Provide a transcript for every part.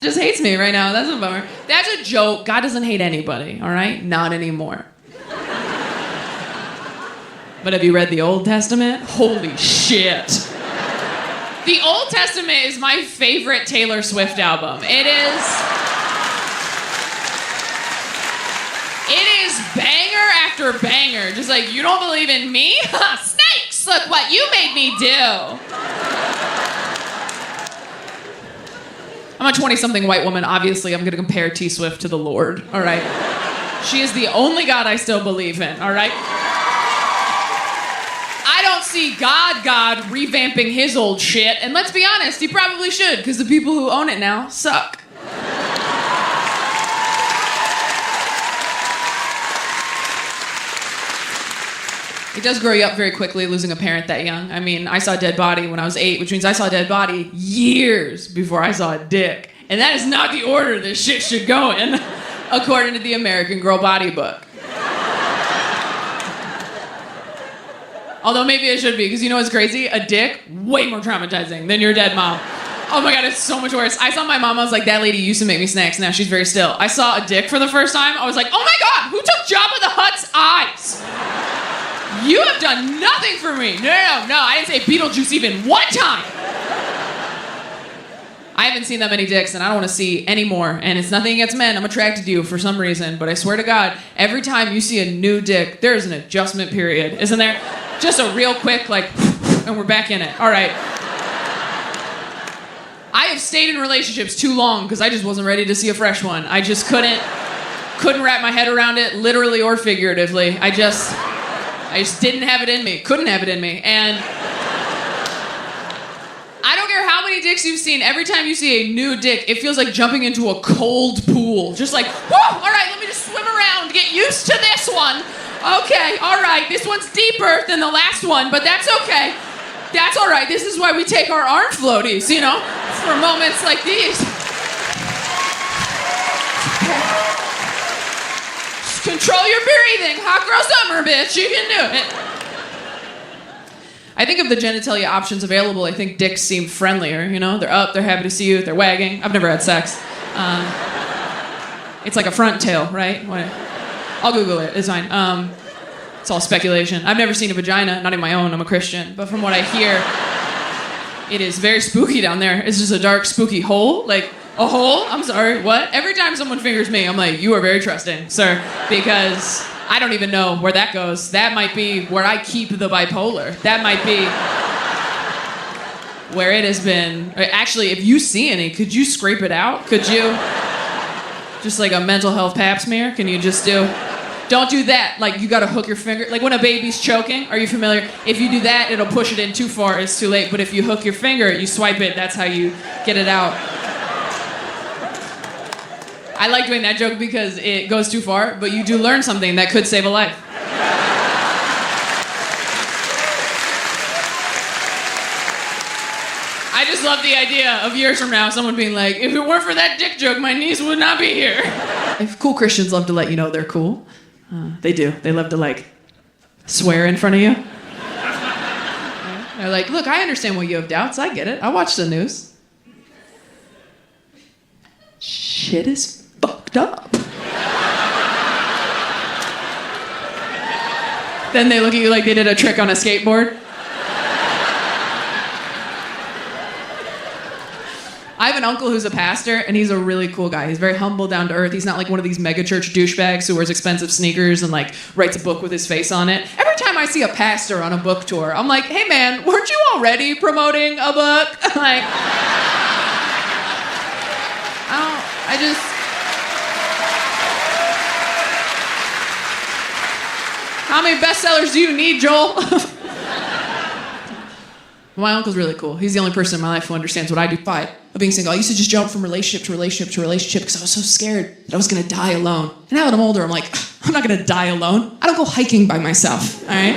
Just hates me right now. That's a bummer. That's a joke. God doesn't hate anybody, all right? Not anymore. But have you read the Old Testament? Holy shit. The Old Testament is my favorite Taylor Swift album. It is banger after banger. Just like, you don't believe in me? Snakes, look what you made me do. I'm a 20-something white woman. Obviously, I'm going to compare T Swift to the Lord, all right? She is the only God I still believe in, all right? I don't see God revamping his old shit, and let's be honest, he probably should, because the people who own it now suck. It does grow you up very quickly, losing a parent that young. I mean, I saw a dead body when I was 8, which means I saw a dead body years before I saw a dick. And that is not the order this shit should go in, according to the American Girl Body Book. Although maybe it should be, because you know what's crazy? A dick, way more traumatizing than your dead mom. Oh my God, it's so much worse. I saw my mom, I was like, that lady used to make me snacks, now she's very still. I saw a dick for the first time, I was like, oh my God, who took Jabba the Hutt's eyes? You have done nothing for me. No, I didn't say Beetlejuice even one time. I haven't seen that many dicks, and I don't want to see any more. And it's nothing against men. I'm attracted to you for some reason. But I swear to God, every time you see a new dick, there's an adjustment period, isn't there? Just a real quick, like, and we're back in it. All right. I have stayed in relationships too long because I just wasn't ready to see a fresh one. I just couldn't wrap my head around it, literally or figuratively. I just didn't have it in me. Couldn't have it in me. And I don't care how many dicks you've seen. Every time you see a new dick, it feels like jumping into a cold pool. Just like, whoa, all right, let me just swim around, get used to this one. Okay, all right, this one's deeper than the last one, but that's okay. That's all right. This is why we take our arm floaties, you know, for moments like these. Okay. Control your breathing. Hot girl summer, bitch. You can do it. I think of the genitalia options available, I think dicks seem friendlier, you know? They're up, they're happy to see you, they're wagging. I've never had sex. It's like a front tail, right? I'll Google it. It's fine. It's all speculation. I've never seen a vagina, not even my own. I'm a Christian. But from what I hear, it is very spooky down there. It's just a dark, spooky hole. Like, a hole? I'm sorry, what? Every time someone fingers me, I'm like, you are very trusting, sir, because I don't even know where that goes. That might be where I keep the bipolar. That might be where it has been. Actually, if you see any, could you scrape it out? Could you? Just like a mental health pap smear? Can you just do? Don't do that. Like, you gotta hook your finger. Like when a baby's choking, are you familiar? If you do that, it'll push it in too far, it's too late. But if you hook your finger, you swipe it, that's how you get it out. I like doing that joke because it goes too far, but you do learn something that could save a life. I just love the idea of years from now, someone being like, if it weren't for that dick joke, my niece would not be here. If cool Christians love to let you know they're cool. They do. They love to, like, swear in front of you. They're like, look, I understand why you have doubts. I get it. I watch the news. Shit is fucked up. Then they look at you like they did a trick on a skateboard. I have an uncle who's a pastor, and he's a really cool guy. He's very humble, down to earth. He's not like one of these mega church douchebags who wears expensive sneakers and like writes a book with his face on it. Every time I see a pastor on a book tour, I'm like, hey man, weren't you already promoting a book? Like, how many bestsellers do you need, Joel? My uncle's really cool. He's the only person in my life who understands what I do. Fight of being single. I used to just jump from relationship to relationship to relationship because I was so scared that I was gonna die alone. And now that I'm older, I'm like, I'm not gonna die alone. I don't go hiking by myself, all right?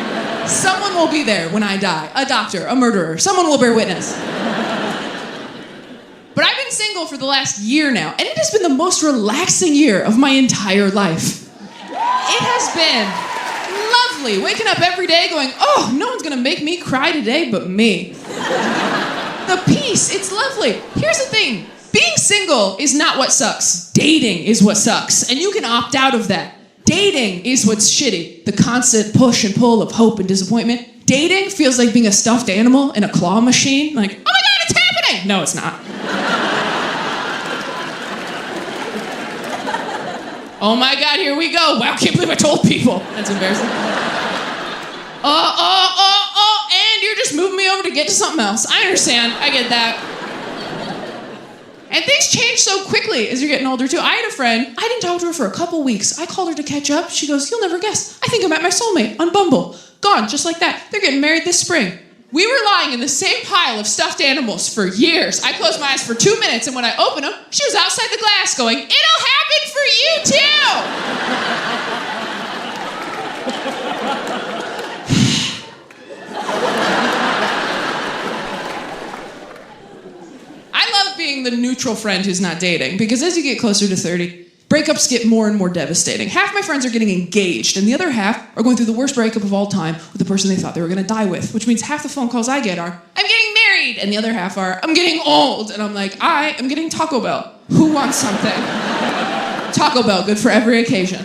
Someone will be there when I die. A doctor, a murderer, someone will bear witness. But I've been single for the last year now, and it has been the most relaxing year of my entire life. It has been lovely, waking up every day going, oh, no one's gonna make me cry today but me. The peace, it's lovely. Here's the thing, Being single is not what sucks. Dating is what sucks. And you can opt out of that. Dating is what's shitty. The constant push and pull of hope and disappointment. Dating feels like being a stuffed animal in a claw machine. Like, oh my God, it's happening! No, it's not. Oh my God, here we go. Wow, can't believe I told people. That's embarrassing. And you're just moving me over to get to something else. I understand, I get that. And things change so quickly as you're getting older too. I had a friend, I didn't talk to her for a couple weeks. I called her to catch up. She goes, you'll never guess. I think I met my soulmate on Bumble. Gone, just like that. They're getting married this spring. We were lying in the same pile of stuffed animals for years. I closed my eyes for 2 minutes, and when I opened them, she was outside the glass going, it'll happen for you too! I love being the neutral friend who's not dating, because as you get closer to 30, breakups get more and more devastating. Half my friends are getting engaged, and the other half are going through the worst breakup of all time with the person they thought they were going to die with, which means half the phone calls I get are, I'm getting married, and the other half are, I'm getting old, and I'm like, I am getting Taco Bell. Who wants something? Taco Bell, good for every occasion.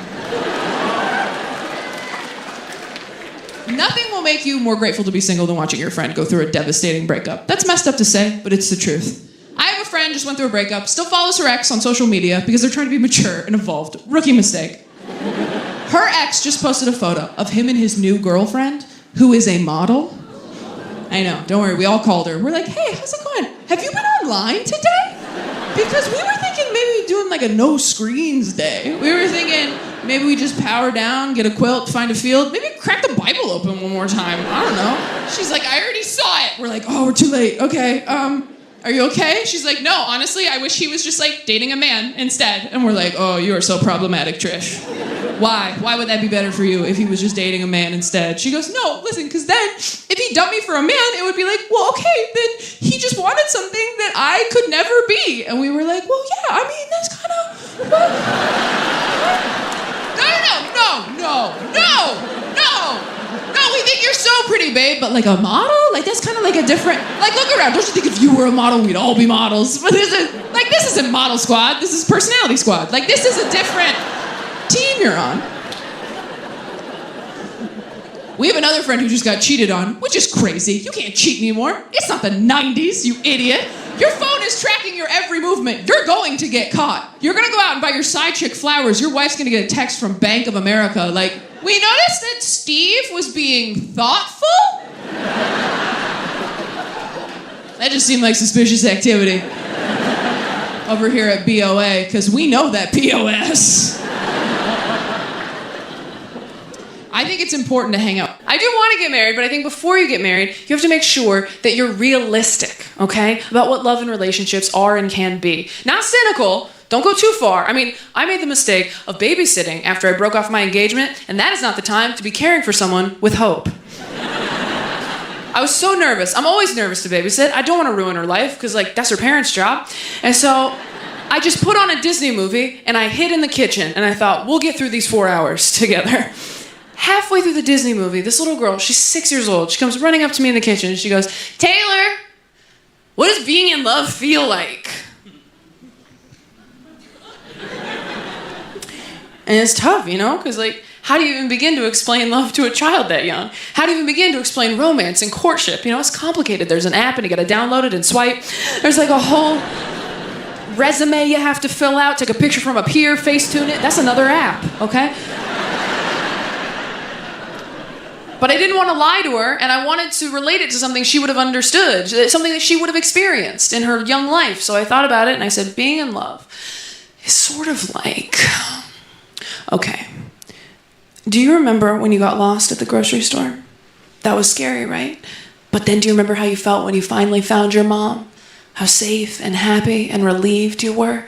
Nothing will make you more grateful to be single than watching your friend go through a devastating breakup. That's messed up to say, but it's the truth. I have a friend just went through a breakup, still follows her ex on social media because they're trying to be mature and evolved. Rookie mistake. Her ex just posted a photo of him and his new girlfriend, who is a model. I know, don't worry, we all called her. We're like, hey, how's it going? Have you been online today? Because we were thinking maybe doing like a no screens day. We were thinking maybe we just power down, get a quilt, find a field, maybe crack the Bible open one more time. I don't know. She's like, I already saw it. We're like, oh, we're too late. Okay, are you okay? She's like, no, honestly, I wish he was just like dating a man instead. And we're like, oh, you are so problematic, Trish. Why? Why would that be better for you if he was just dating a man instead? She goes, no, listen, because then if he dumped me for a man, it would be like, well, okay, then he just wanted something that I could never be. And we were like, well, yeah, I mean, that's kind of... No, we think you're so pretty, babe, but like a model? Like that's kind of like a different, like look around, don't you think if you were a model, we'd all be models? But this isn't model squad, this is personality squad. Like this is a different team you're on. We have another friend who just got cheated on, which is crazy. You can't cheat anymore. It's not the 90s, you idiot. Your phone is tracking your every movement. You're going to get caught. You're gonna go out and buy your side chick flowers. Your wife's gonna get a text from Bank of America like, we noticed that Steve was being thoughtful? That just seemed like suspicious activity over here at BOA, because we know that POS. I think it's important to hang out. I do want to get married, but I think before you get married, you have to make sure that you're realistic, okay? About what love and relationships are and can be. Not cynical. Don't go too far. I mean, I made the mistake of babysitting after I broke off my engagement, and that is not the time to be caring for someone with hope. I was so nervous. I'm always nervous to babysit. I don't want to ruin her life, because, like, that's her parents' job. And so I just put on a Disney movie, and I hid in the kitchen, and I thought, we'll get through these 4 hours together. Halfway through the Disney movie, this little girl, she's 6 years old, she comes running up to me in the kitchen, and she goes, Taylor, what does being in love feel like? And it's tough, you know, because, like, how do you even begin to explain love to a child that young? How do you even begin to explain romance and courtship? You know, it's complicated. There's an app, and you gotta download it and swipe. There's, like, a whole resume you have to fill out, take a picture from up here, Facetune it. That's another app, okay? But I didn't want to lie to her, and I wanted to relate it to something she would have understood, something that she would have experienced in her young life. So I thought about it, and I said, being in love is sort of like... Okay. Do you remember when you got lost at the grocery store? That was scary, right? But then do you remember how you felt when you finally found your mom? How safe and happy and relieved you were?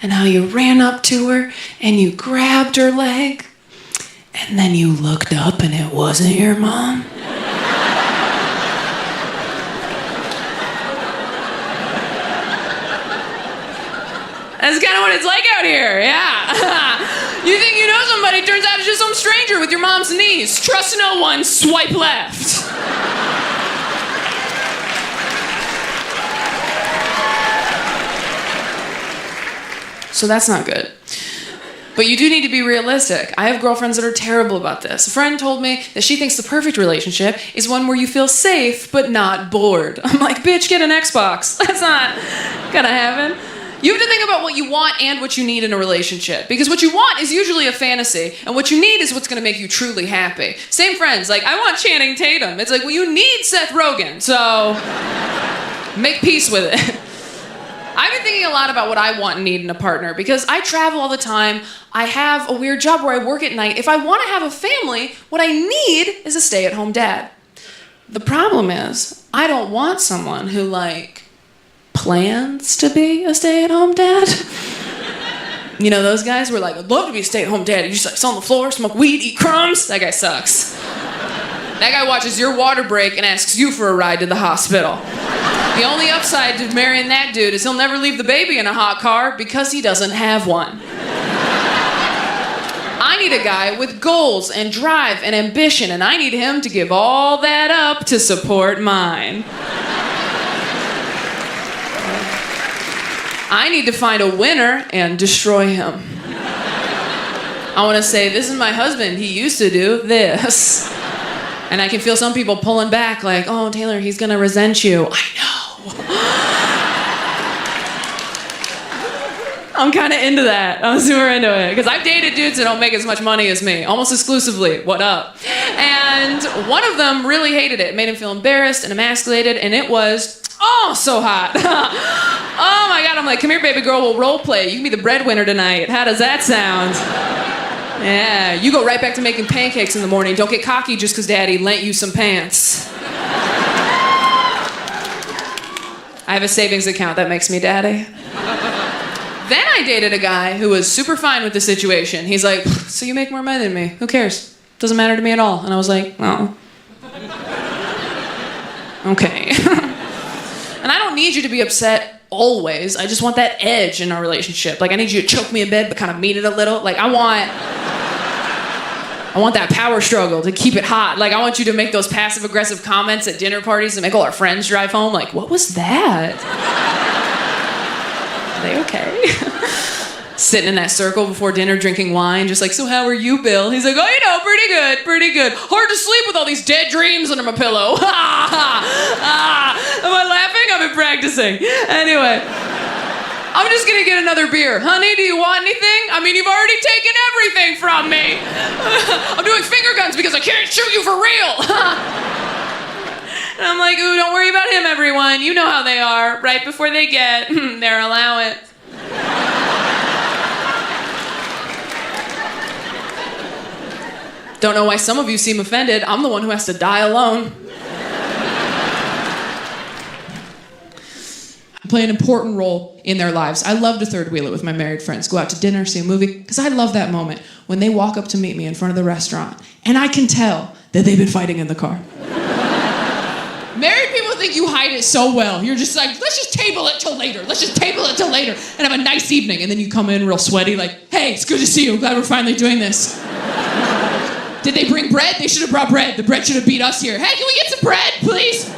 And how you ran up to her and you grabbed her leg? And then you looked up and it wasn't your mom? That's kind of what it's like out here, yeah. You think you know somebody, turns out it's just some stranger with your mom's niece. Trust no one, swipe left. So that's not good. But you do need to be realistic. I have girlfriends that are terrible about this. A friend told me that she thinks the perfect relationship is one where you feel safe but not bored. I'm like, bitch, get an Xbox. That's not gonna happen. You have to think about what you want and what you need in a relationship. Because what you want is usually a fantasy, and what you need is what's gonna make you truly happy. Same friends, like, I want Channing Tatum. It's like, well, you need Seth Rogen, so make peace with it. I've been thinking a lot about what I want and need in a partner because I travel all the time. I have a weird job where I work at night. If I want to have a family, what I need is a stay-at-home dad. The problem is, I don't want someone who, like, plans to be a stay-at-home dad. You know, those guys who are like, I'd love to be a stay-at-home dad. You just like sit on the floor, smoke weed, eat crumbs. That guy sucks. That guy watches your water break and asks you for a ride to the hospital. The only upside to marrying that dude is he'll never leave the baby in a hot car because he doesn't have one. I need a guy with goals and drive and ambition, and I need him to give all that up to support mine. I need to find a winner and destroy him. I want to say, this is my husband. He used to do this. And I can feel some people pulling back like, oh, Taylor, he's going to resent you. I know. I'm kind of into that. I'm super into it. Because I've dated dudes that don't make as much money as me. Almost exclusively. What up? And one of them really hated it. It made him feel embarrassed and emasculated. And it was, oh, so hot. Oh, my God. I'm like, come here, baby girl. We'll role play. You can be the breadwinner tonight. How does that sound? Yeah, you go right back to making pancakes in the morning. Don't get cocky just because daddy lent you some pants. I have a savings account that makes me daddy. Then I dated a guy who was super fine with the situation. He's like, so you make more money than me. Who cares? Doesn't matter to me at all. And I was like, oh. Okay. And I don't need you to be upset always. I just want that edge in our relationship. Like, I need you to choke me in bed but kind of mean it a little. Like, I want that power struggle to keep it hot. Like, I want you to make those passive-aggressive comments at dinner parties and make all our friends drive home. Like, what was that? Are they okay? Sitting in that circle before dinner drinking wine, just like, so how are you, Bill? He's like, oh, you know, pretty good, pretty good. Hard to sleep with all these dead dreams under my pillow. Am I laughing? I've been practicing. Anyway. I'm just gonna get another beer. Honey, do you want anything? I mean, you've already taken everything from me. I'm doing finger guns because I can't shoot you for real. And I'm like, ooh, don't worry about him, everyone. You know how they are. Right before they get their allowance. Don't know why some of you seem offended. I'm the one who has to die alone. Play an important role in their lives. I love to third wheel it with my married friends. Go out to dinner, see a movie, because I love that moment when they walk up to meet me in front of the restaurant and I can tell that they've been fighting in the car. Married people think you hide it so well. You're just like, let's just table it till later. Let's just table it till later and have a nice evening. And then you come in real sweaty like, hey, it's good to see you. Glad we're finally doing this. Did they bring bread? They should have brought bread. The bread should have beat us here. Hey, can we get some bread, please?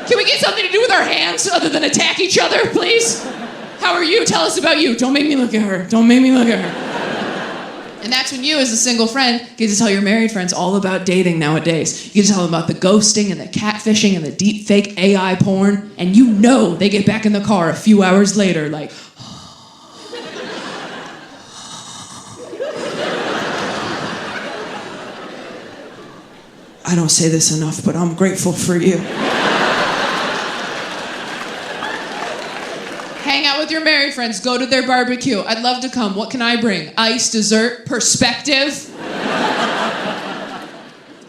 Can we get something to do with our hands other than attack each other, please? How are you? Tell us about you. Don't make me look at her. Don't make me look at her. And that's when you, as a single friend, get to tell your married friends all about dating nowadays. You get to tell them about the ghosting and the catfishing and the deep fake AI porn. And you know they get back in the car a few hours later like, I don't say this enough, but I'm grateful for you. Hang out with your married friends. Go to their barbecue. I'd love to come. What can I bring? Ice, dessert, perspective.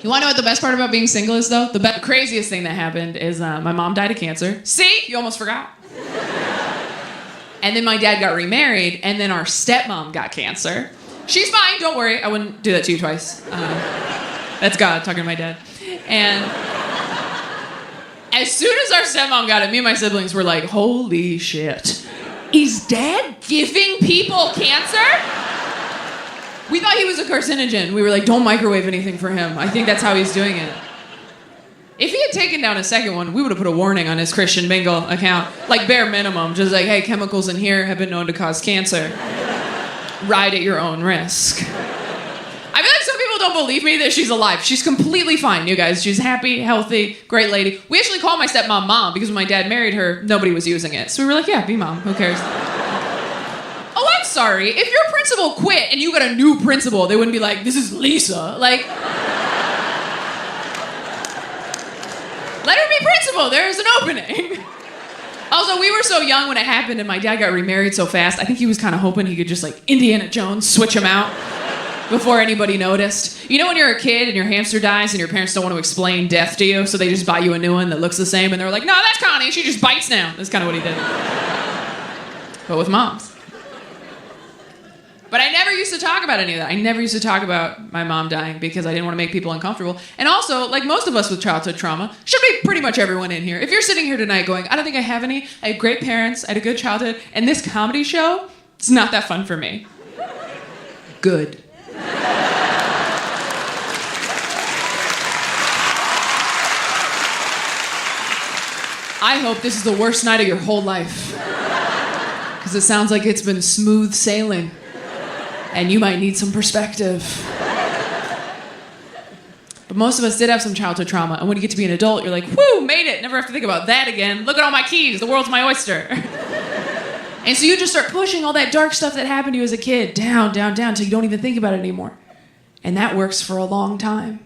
You want to know what the best part about being single is, though? The craziest thing that happened is my mom died of cancer. See? You almost forgot. And then my dad got remarried, and then our stepmom got cancer. She's fine. Don't worry. I wouldn't do that to you twice. That's God talking to my dad. And as soon as our stepmom got it, me and my siblings were like, holy shit. Is Dad giving people cancer? We thought he was a carcinogen. We were like, don't microwave anything for him. I think that's how he's doing it. If he had taken down a second one, we would have put a warning on his Christian Mingle account. Like bare minimum. Just like, hey, chemicals in here have been known to cause cancer. ride at your own risk. I feel like some people don't believe me that she's alive. She's completely fine, you guys. She's happy, healthy, great lady. We actually call my stepmom Mom because when my dad married her, nobody was using it. So we were like, yeah, be Mom. Who cares? Oh, I'm sorry. If your principal quit and you got a new principal, they wouldn't be like, this is Lisa. Like, let her be principal. There's an opening. Also, we were so young when it happened and my dad got remarried so fast. I think he was kind of hoping he could just like Indiana Jones, switch him out before anybody noticed. You know when you're a kid and your hamster dies and your parents don't want to explain death to you, so they just buy you a new one that looks the same and they're like, no, that's Connie. She just bites now. That's kind of what he did. But with moms. But I never used to talk about any of that. I never used to talk about my mom dying because I didn't want to make people uncomfortable. And also, like most of us with childhood trauma, should be pretty much everyone in here. If you're sitting here tonight going, I don't think I have any, I had great parents, I had a good childhood, and this comedy show, it's not that fun for me. Good. I hope this is the worst night of your whole life. Because it sounds like it's been smooth sailing. And you might need some perspective. But most of us did have some childhood trauma. And when you get to be an adult, you're like, whoo, made it. Never have to think about that again. Look at all my keys. The world's my oyster. And so you just start pushing all that dark stuff that happened to you as a kid down, down, down, until you don't even think about it anymore. And that works for a long time.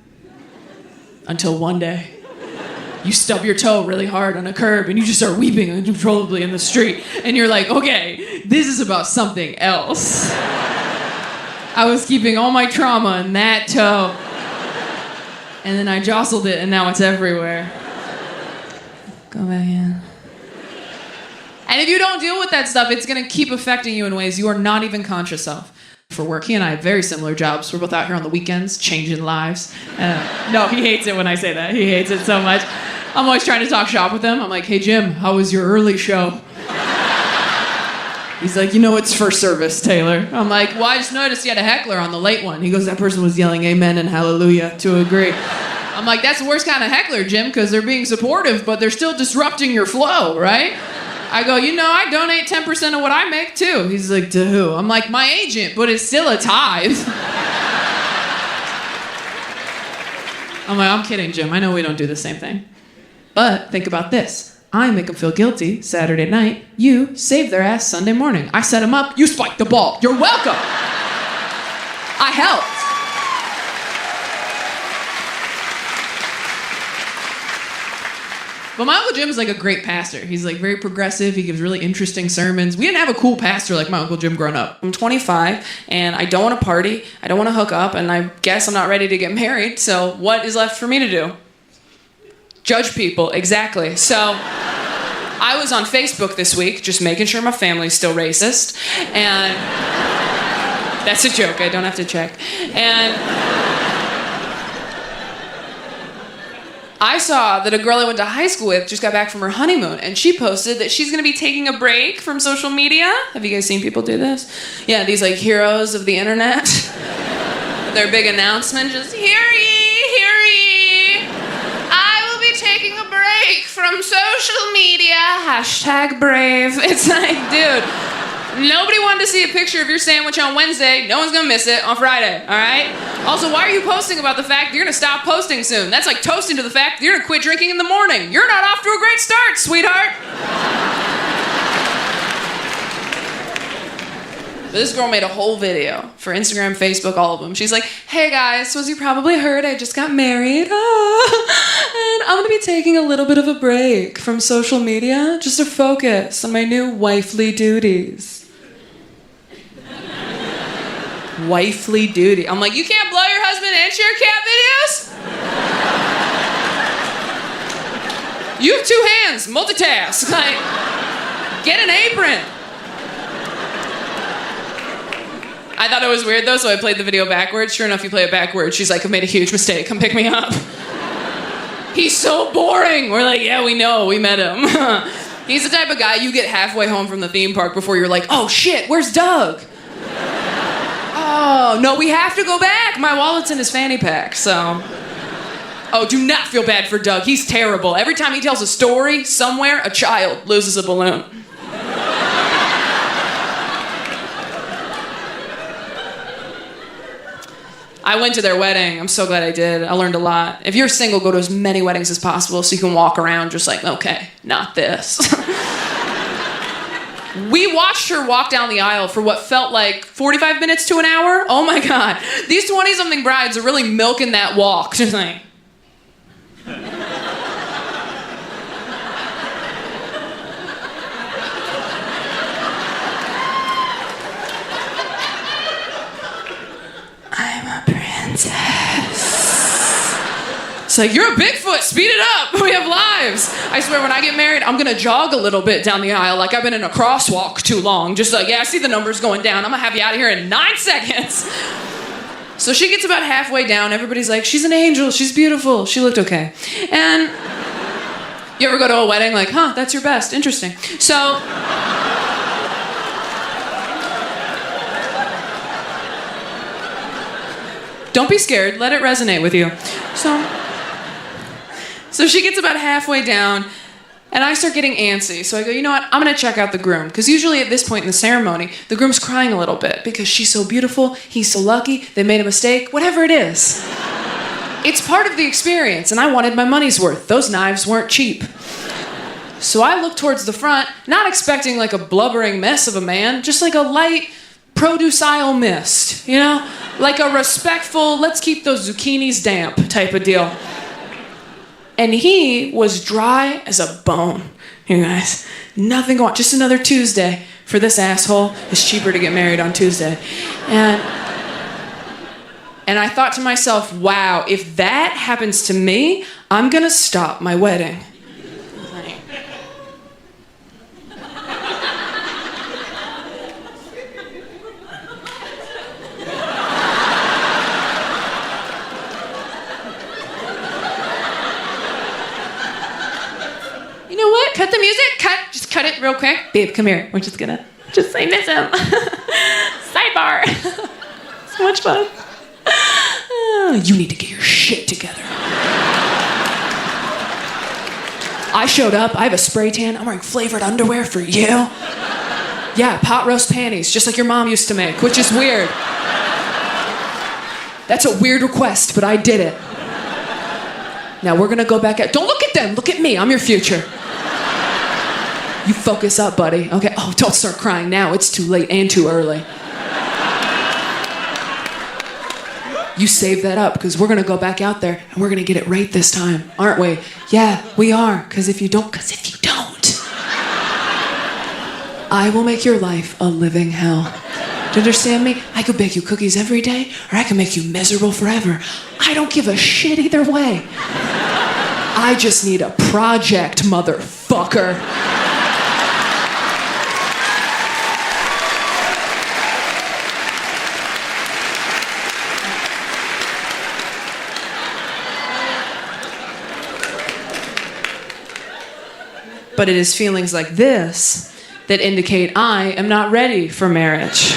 Until one day, you stub your toe really hard on a curb and you just start weeping uncontrollably in the street. And you're like, okay, this is about something else. I was keeping all my trauma in that toe. And then I jostled it and now it's everywhere. Go back in. And if you don't deal with that stuff, it's gonna keep affecting you in ways you are not even conscious of. For work, he and I have very similar jobs. We're both out here on the weekends, changing lives. No, he hates it when I say that. He hates it so much. I'm always trying to talk shop with him. I'm like, hey, Jim, how was your early show? He's like, you know, it's for service, Taylor. I'm like, well, I just noticed you had a heckler on the late one. He goes, that person was yelling amen and hallelujah to agree. I'm like, that's the worst kind of heckler, Jim, because they're being supportive, but they're still disrupting your flow, right? I go, you know, I donate 10% of what I make, too. He's like, to who? I'm like, my agent, but it's still a tithe. I'm like, I'm kidding, Jim. I know we don't do the same thing. But think about this. I make them feel guilty Saturday night. You save their ass Sunday morning. I set them up. You spiked the ball. You're welcome. I helped. But my Uncle Jim is like a great pastor. He's like very progressive. He gives really interesting sermons. We didn't have a cool pastor like my Uncle Jim growing up. I'm 25 and I don't want to party. I don't want to hook up and I guess I'm not ready to get married. So what is left for me to do? Judge people, exactly. So I was on Facebook this week just making sure my family's still racist. And that's a joke. I don't have to check. And I saw that a girl I went to high school with just got back from her honeymoon, and she posted that she's going to be taking a break from social media. Have you guys seen people do this? Yeah, these like heroes of the internet. Their big announcement, just, hear ye, I will be taking a break from social media, #brave. It's like, dude, nobody wanted to see a picture of your sandwich on Wednesday. No one's gonna miss it on Friday, all right? Also, why are you posting about the fact you're gonna stop posting soon? That's like toasting to the fact that you're gonna quit drinking in the morning. You're not off to a great start, sweetheart. But this girl made a whole video for Instagram, Facebook, all of them. She's like, hey guys, so as you probably heard, I just got married. And I'm gonna be taking a little bit of a break from social media just to focus on my new wifely duties. Wifely duty. I'm like, you can't blow your husband and share cat videos? You have 2 hands, multitask. Like, get an apron. I thought it was weird though, so I played the video backwards. Sure enough, you play it backwards. She's like, I've made a huge mistake. Come pick me up. He's so boring. We're like, yeah, we know. We met him. He's the type of guy you get halfway home from the theme park before you're like, oh shit, where's Doug? Oh, no, we have to go back. My wallet's in his fanny pack, so. Oh, do not feel bad for Doug. He's terrible. Every time he tells a story, somewhere, a child loses a balloon. I went to their wedding. I'm so glad I did. I learned a lot. If you're single, go to as many weddings as possible so you can walk around just like, okay, not this. We watched her walk down the aisle for what felt like 45 minutes to an hour. Oh my God. These 20-something brides are really milking that walk. Just like... I'm a princess. It's like, you're a Bigfoot, speed it up, we have lives. I swear, when I get married, I'm gonna jog a little bit down the aisle like I've been in a crosswalk too long. Just like, yeah, I see the numbers going down, I'm gonna have you out of here in 9 seconds. So she gets about halfway down, everybody's like, she's an angel, she's beautiful, she looked okay. And you ever go to a wedding like, huh, that's your best, interesting. So, don't be scared, let it resonate with you. So she gets about halfway down, and I start getting antsy. So I go, you know what, I'm gonna check out the groom. Because usually at this point in the ceremony, the groom's crying a little bit because she's so beautiful, he's so lucky, they made a mistake, whatever it is. It's part of the experience, and I wanted my money's worth. Those knives weren't cheap. So I look towards the front, not expecting like a blubbering mess of a man, just like a light produce aisle mist, you know? Like a respectful, let's keep those zucchinis damp type of deal. And he was dry as a bone, you guys. Nothing going on, just another Tuesday for this asshole. It's cheaper to get married on Tuesday. And I thought to myself, wow, if that happens to me, I'm gonna stop my wedding. You know what? Cut the music. Just cut it real quick. Babe, come here. We're just gonna say miss him. Sidebar. So much fun. You need to get your shit together. I showed up. I have a spray tan. I'm wearing flavored underwear for you. Yeah, pot roast panties, just like your mom used to make, which is weird. That's a weird request, but I did it. Now we're gonna go back out. Don't look at them. Look at me. I'm your future. You focus up, buddy. Okay. Oh, don't start crying now. It's too late and too early. You save that up, because we're gonna go back out there and we're gonna get it right this time, aren't we? Yeah, we are. Because if you don't, I will make your life a living hell. Do you understand me? I could bake you cookies every day, or I can make you miserable forever. I don't give a shit either way. I just need a project, motherfucker. But it is feelings like this that indicate I am not ready for marriage.